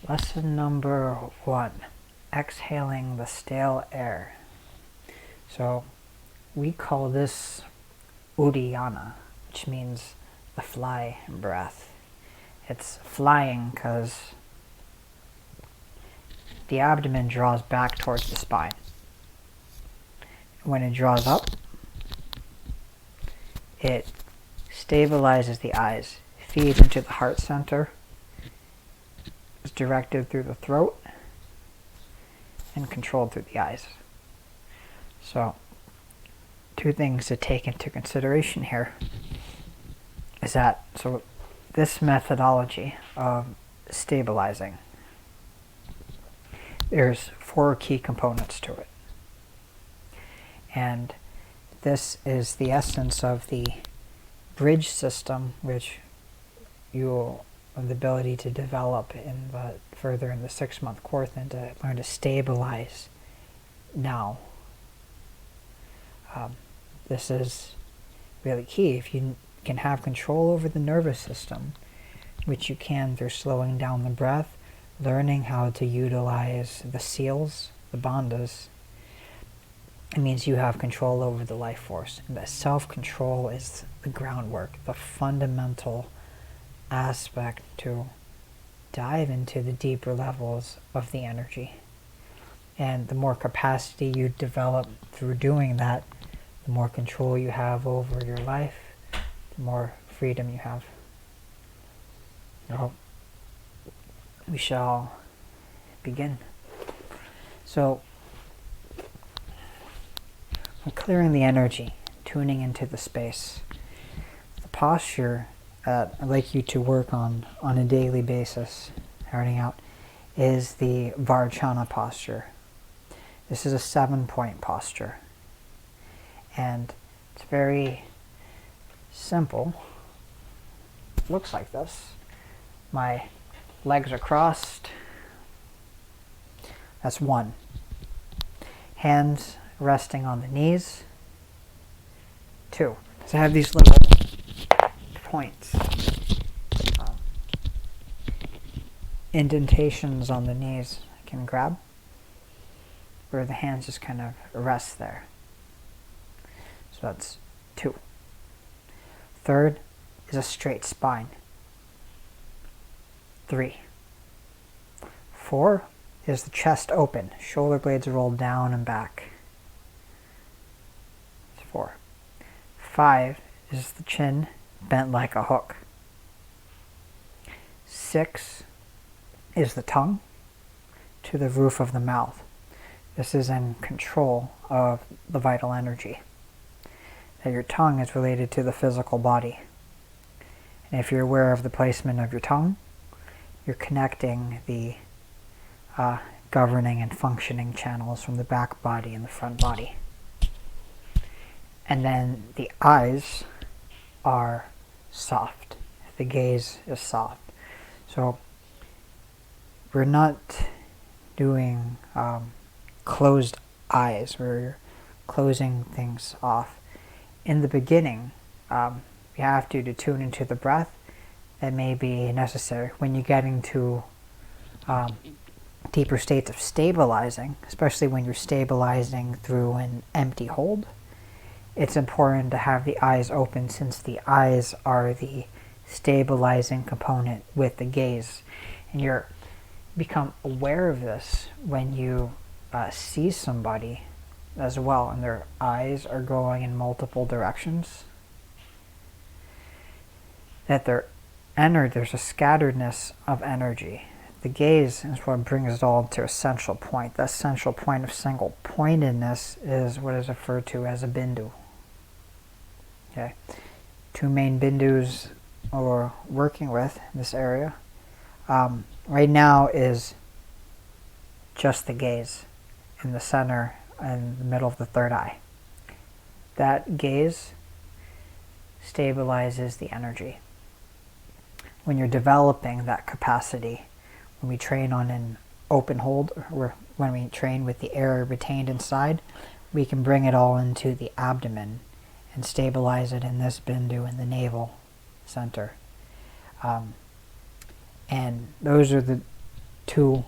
Lesson number 1, exhaling the stale air. So we call this Uddiyana, which means the fly breath. It's flying because the abdomen draws back towards the spine. When it draws up, it stabilizes the eyes, feeds into the heart center, is directed through the throat, and controlled through the eyes. So, 2 things to take into consideration here is that, so this methodology of stabilizing, there's 4 key components to it. And this is the essence of the bridge system, which you'll have the ability to develop further in the 6-month course and to learn to stabilize now. This is really key. If you can have control over the nervous system, which you can through slowing down the breath, learning how to utilize the seals, the bandhas, it means you have control over the life force. And that self-control is the groundwork, the fundamental aspect to dive into the deeper levels of the energy. And the more capacity you develop through doing that, the more control you have over your life, the more freedom you have. So, we shall begin. So, we're clearing the energy, tuning into the space. The posture I'd like you to work on a daily basis, starting out, is the Varchanda Posture. This is a 7-point posture. And it's very simple. It looks like this. My legs are crossed. That's 1. Hands resting on the knees. 2. So I have these little points, indentations on the knees I can grab, where the hands just kind of rest there. So that's 2. 3rd is a straight spine. 3. 4 is the chest open, shoulder blades rolled down and back. That's 4. 5 is the chin bent like a hook. 6 is the tongue to the roof of the mouth. This is in control of the vital energy. That your tongue is related to the physical body. And if you're aware of the placement of your tongue, you're connecting the governing and functioning channels from the back body and the front body. And then the eyes are soft. The gaze is soft. So we're not doing closed eyes. We're closing things off. In the beginning, you have to tune into the breath. That may be necessary. When you get into deeper states of stabilizing, especially when you're stabilizing through an empty hold, it's important to have the eyes open, since the eyes are the stabilizing component with the gaze. And you become aware of this when you see somebody as well, and their eyes are going in multiple directions. That there's a scatteredness of energy. The gaze is what brings it all to a central point. That central point of single pointedness is what is referred to as a bindu. Okay, 2 main bindus we're working with in this area right now is just the gaze in the center and the middle of the 3rd eye. That gaze stabilizes the energy. When you're developing that capacity, when we train on an open hold, or when we train with the air retained inside, we can bring it all into the abdomen and stabilize it in this bindu in the navel center. And those are the two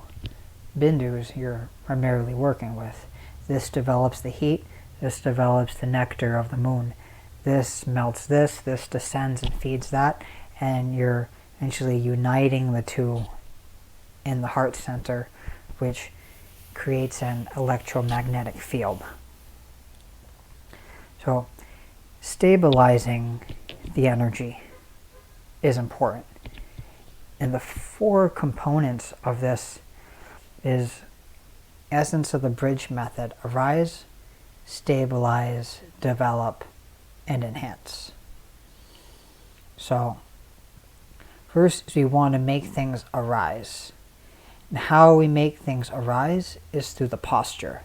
bindus you're primarily working with. This develops the heat, this develops the nectar of the moon. This melts this descends and feeds that, and you're eventually uniting the two in the heart center, which creates an electromagnetic field. So stabilizing the energy is important. And the four components of this is essence of the bridge method: arise, stabilize, develop, and enhance. So first we want to make things arise. And how we make things arise is through the posture.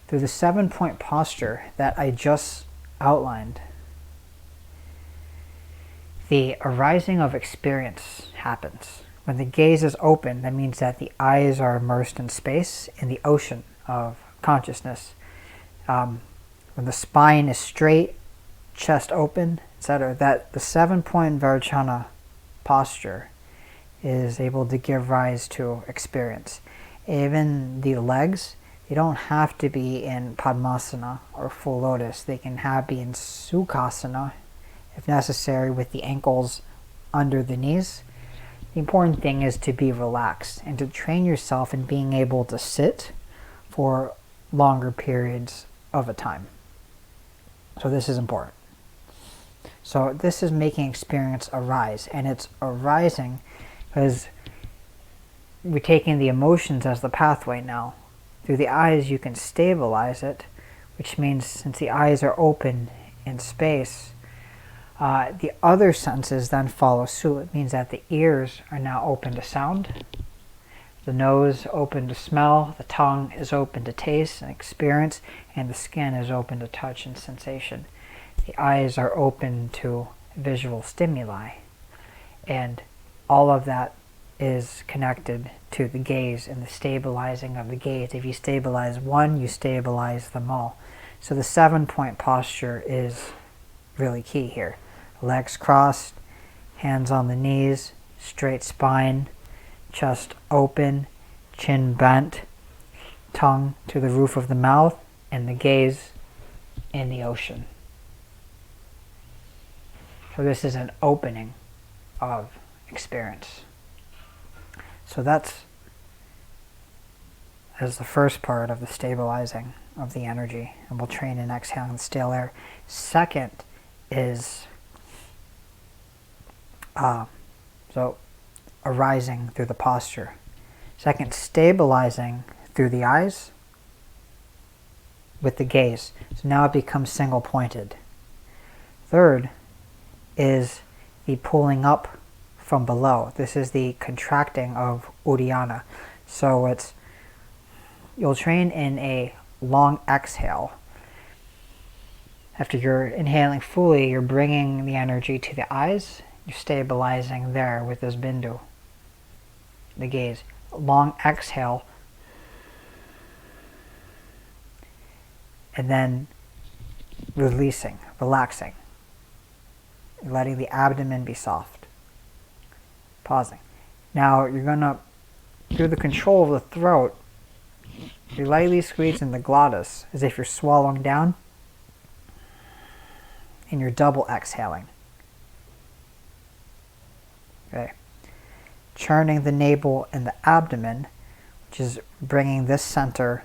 Through the 7-point posture that I just outlined. The arising of experience happens. When the gaze is open, that means that the eyes are immersed in space, in the ocean of consciousness. When the spine is straight, chest open, etc., that the 7-point Varchanda posture is able to give rise to experience. Even the legs, they don't have to be in Padmasana or full lotus. They can be in Sukhasana if necessary, with the ankles under the knees. The important thing is to be relaxed and to train yourself in being able to sit for longer periods of a time. So this is important. So this is making experience arise, and it's arising because we're taking the emotions as the pathway now. Through the eyes you can stabilize it, which means since the eyes are open in space, the other senses then follow suit. It means that the ears are now open to sound, the nose open to smell, the tongue is open to taste and experience, and the skin is open to touch and sensation. The eyes are open to visual stimuli, and all of that is connected to the gaze and the stabilizing of the gaze. If you stabilize one, you stabilize them all. So the 7-point posture is really key here. Legs crossed, hands on the knees, straight spine, chest open, chin bent, tongue to the roof of the mouth, and the gaze in the ocean. So this is an opening of experience. So that's as the first part of the stabilizing of the energy, and we'll train in exhaling the stale air. Second is so arising through the posture. Second, stabilizing through the eyes with the gaze. So now it becomes single pointed. Third is the pulling up from below. This is the contracting of Uddiyana. So it's, you'll train in a long exhale. After you're inhaling fully, you're bringing the energy to the eyes. You're stabilizing there with this bindu, the gaze. Long exhale, and then releasing, relaxing, letting the abdomen be soft. Pausing. Now you're going to, through the control of the throat, you lightly squeeze in the glottis as if you're swallowing down, and you're double exhaling. Okay. Churning the navel and the abdomen, which is bringing this center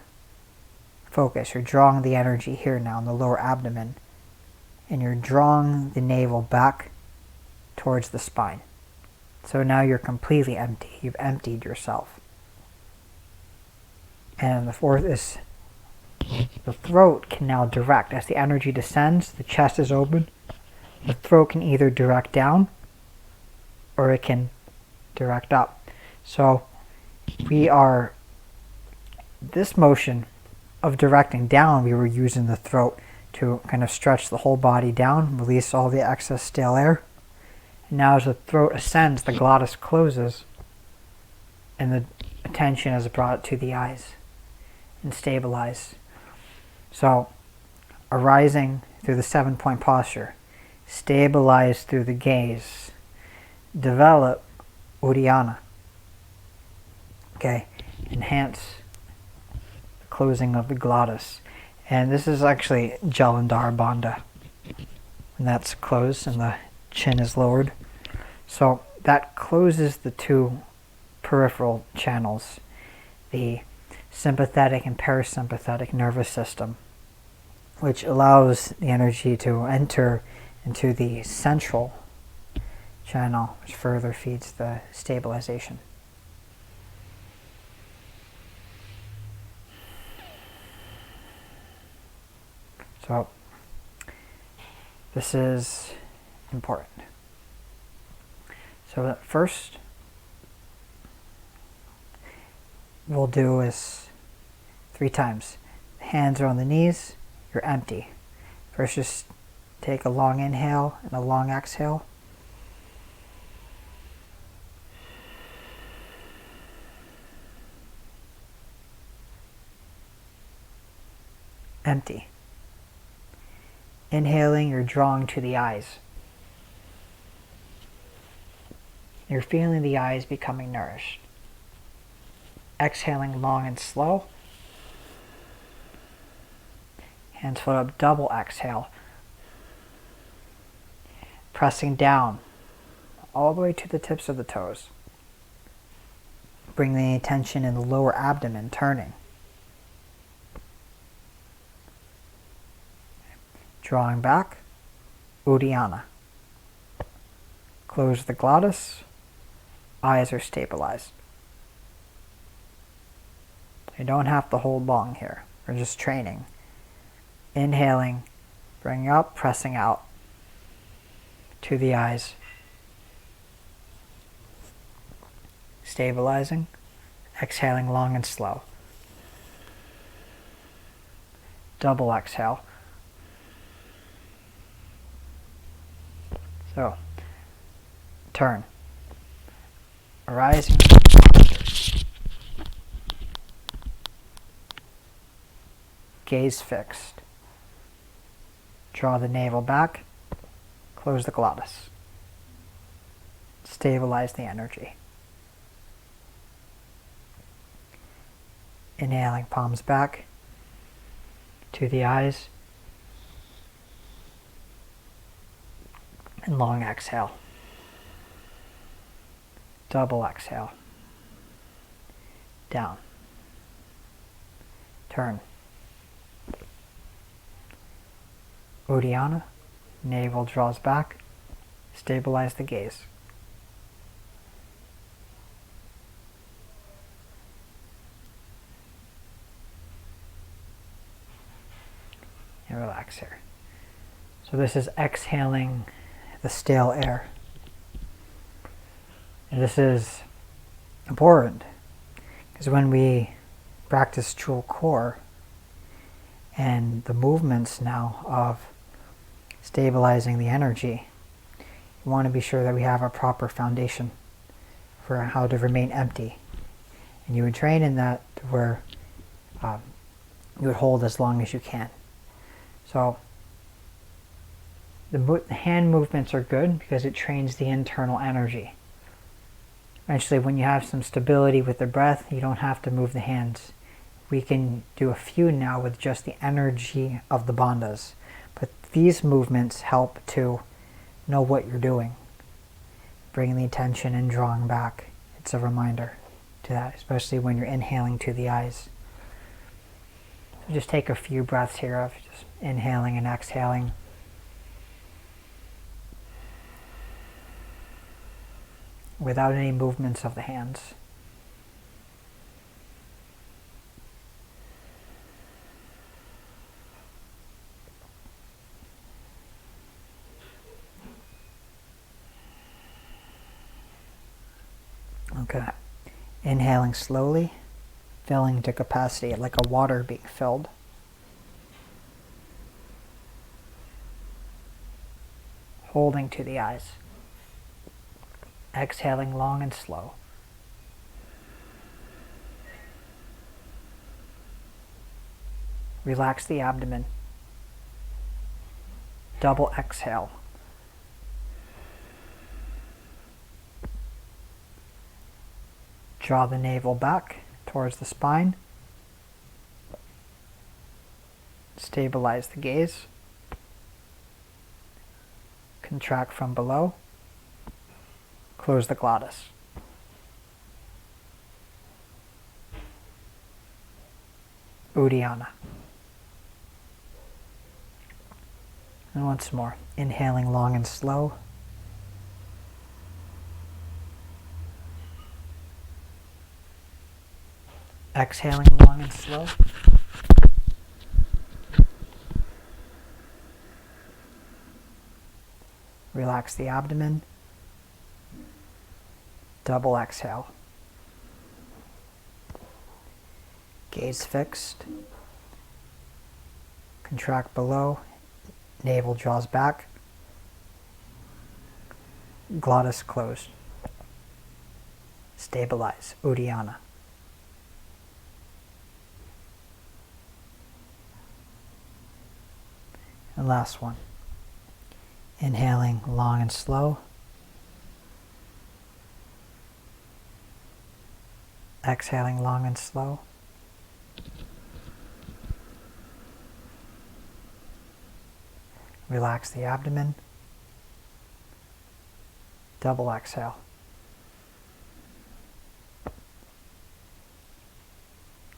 focus. You're drawing the energy here now in the lower abdomen, and you're drawing the navel back towards the spine. So now you're completely empty. You've emptied yourself. And the fourth is the throat can now direct. As the energy descends, the chest is open. The throat can either direct down or it can direct up. So we are, this motion of directing down, we were using the throat to kind of stretch the whole body down, release all the excess stale air. And now as the throat ascends, the glottis closes and the attention is brought to the eyes and stabilize. So arising through the 7-point posture, stabilize through the gaze, develop Uddiyana. Okay, enhance the closing of the glottis. And this is actually Jalandhar Bandha. And that's closed and the chin is lowered. So that closes the two peripheral channels, the sympathetic and parasympathetic nervous system, which allows the energy to enter into the central channel, which further feeds the stabilization. So this is important. So that first we'll do is 3 times. Hands are on the knees, you're empty. First just take a long inhale and a long exhale. Empty. Inhaling, you're drawing to the eyes. You're feeling the eyes becoming nourished. Exhaling long and slow. Hands foot up, double exhale. Pressing down all the way to the tips of the toes. Bring the attention in the lower abdomen, turning. Drawing back, Uddiyana. Close the glottis, eyes are stabilized. You don't have to hold long here, we're just training. Inhaling, bringing up, pressing out to the eyes. Stabilizing, exhaling long and slow. Double exhale. So, turn. Arising. Gaze fixed. Draw the navel back. Close the glottis. Stabilize the energy. Inhaling, palms back to the eyes. And long exhale. Double exhale. Down. Turn. Uddiyana. Navel draws back. Stabilize the gaze. And relax here. So this is exhaling the stale air. And this is important because when we practice Jewel Core and the movements now of stabilizing the energy, you want to be sure that we have a proper foundation for how to remain empty. And you would train in that where you would hold as long as you can. So the hand movements are good because it trains the internal energy. Eventually, when you have some stability with the breath, you don't have to move the hands. We can do a few now with just the energy of the bandhas. But these movements help to know what you're doing. Bringing the attention and drawing back. It's a reminder to that, especially when you're inhaling to the eyes. So just take a few breaths here of just inhaling and exhaling. Without any movements of the hands. Okay. Inhaling slowly, filling to capacity like a water being filled. Holding to the eyes. Exhaling long and slow. Relax the abdomen. Double exhale. Draw the navel back towards the spine. Stabilize the gaze. Contract from below. Close the glottis. Uddiyana. And once more, inhaling long and slow. Exhaling long and slow. Relax the abdomen. Double exhale. Gaze fixed. Contract below. Navel draws back. Glottis closed. Stabilize. Uddiyana. And last one. Inhaling long and slow. Exhaling long and slow. Relax the abdomen. Double exhale.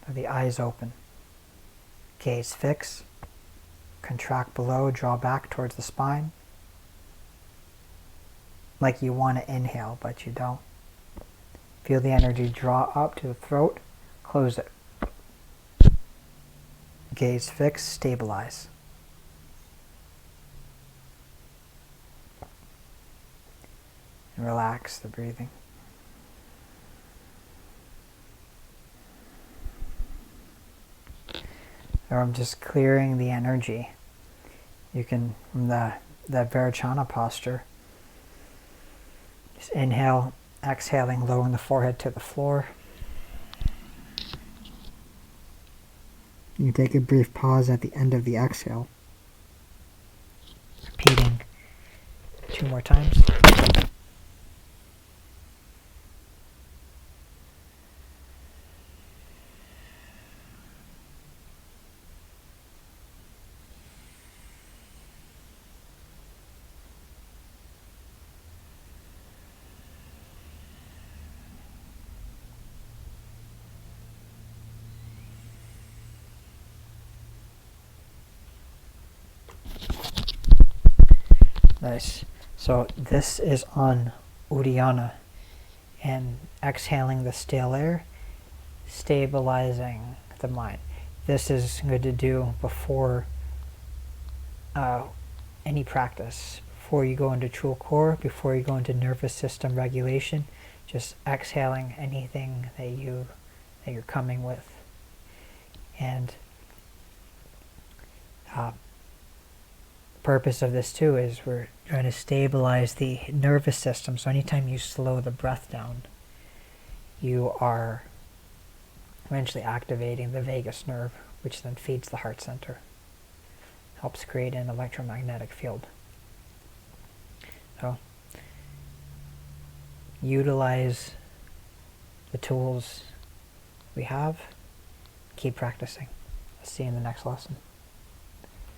The eyes open. Gaze fix. Contract below, draw back towards the spine. Like you want to inhale, but you don't. Feel the energy draw up to the throat. Close it. Gaze fix, stabilize. And relax the breathing. Or I'm just clearing the energy. You can, from the Varchanda posture, just inhale, exhaling, lowering the forehead to the floor. You take a brief pause at the end of the exhale. Repeating 2 more times. Nice. So this is on Uddiyana, and exhaling the stale air, stabilizing the mind. This is good to do before any practice, before you go into true core, before you go into nervous system regulation. Just exhaling anything that you're coming with, and purpose of this too is we're trying to stabilize the nervous system. So anytime you slow the breath down, you are eventually activating the vagus nerve, which then feeds the heart center, helps create an electromagnetic field. So utilize the tools we have, keep practicing. I'll see you in the next lesson.